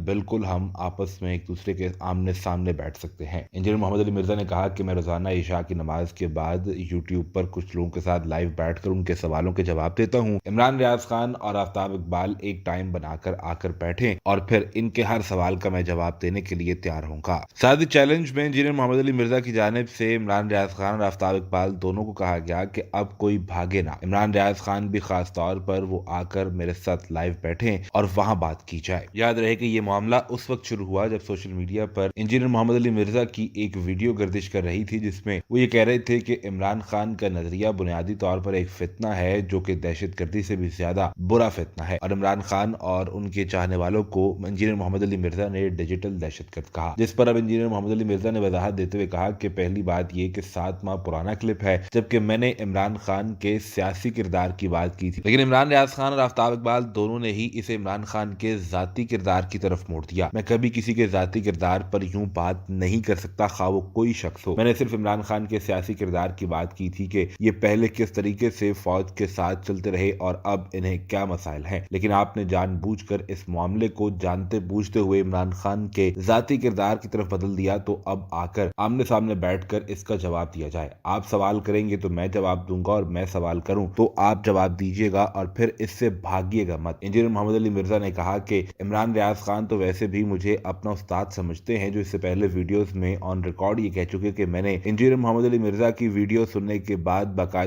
बिल्कुल हम आपस में एक दूसरे के आमने सामने बैठ सकते हैं। इंजीनियर मोहम्मद अली मिर्जा ने कहा कि मैं रोजाना इशा की नमाज के बाद यूट्यूब पर कुछ लोगों के साथ लाइव बैठकर उनके सवालों के जवाब देता हूँ। इमरान रियाज खान और आफ्ताब इकबाल एक टाइम बनाकर आकर बैठें और फिर इनके हर सवाल का मैं जवाब देने के लिए तैयार होऊंगा। साथ ही चैलेंज में इंजीनियर मोहम्मद अली मिर्जा की जानिब से इमरान रियाज खान और आफ्ताब इकबाल दोनों को कहा गया कि अब कोई भागे ना। इमरान रियाज खान भी खास तौर पर वो आकर मेरे साथ लाइव बैठे और वहां बात की जाए। याद रहे कि ये मामला उस वक्त शुरू हुआ जब सोशल मीडिया पर इंजीनियर मोहम्मद अली मिर्जा की एक वीडियो गर्दिश कर रही थी जिसमें वो ये कह रहे थे कि इमरान खान का नजरिया बुनियादी तौर पर एक फितना है जो कि दहशतगर्दी से भी ज्यादा बुरा फितना है और इमरान खान और उनके चाहने वालों को इंजीनियर मोहम्मद अली मिर्जा ने डिजिटल दहशतगर्द कहा, जिस पर अब इंजीनियर मोहम्मद अली मिर्जा ने वजाहत देते हुए कहा कि पहली बात यह कि 7 माह पुराना क्लिप है जबकि मैंने इमरान खान के सियासी किरदार की बात की थी, लेकिन इमरान रियाज खान और आफ्ताब इकबाल दोनों ने ही इसे इमरान खान के जाती किरदार की तरफ मोड़ दिया। मैं कभी किसी के जाती किरदार पर यूं बात नहीं कर सकता, खा वो कोई शख्स हो। मैंने सिर्फ इमरान खान के सियासी किरदार की बात की थी कि ये पहले किस तरीके से फौज के साथ चलते रहे और अब इन्हें क्या मसाइल हैं, लेकिन आपने जानबूझकर इस मामले को जानते बूझते हुए इमरान खान के जाती किरदार की तरफ बदल दिया, तो अब आकर आमने सामने बैठकर इसका जवाब दिया जाए। आप सवाल करेंगे तो मैं जवाब दूंगा और मैं सवाल करूं तो आप जवाब दीजिएगा और फिर इससे भागिएगा मत। इंजीनियर मोहम्मद अली मिर्जा ने कहा कि इमरान रियाज खान तो वैसे भी मुझे अपना उस्ताद समझते हैं, जो इससे पहले वीडियोस में ऑन रिकॉर्ड ये कह चुके कि मैंने इंजीनियर मोहम्मद अली मिर्जा की वीडियो सुनने के बाद बाकायदा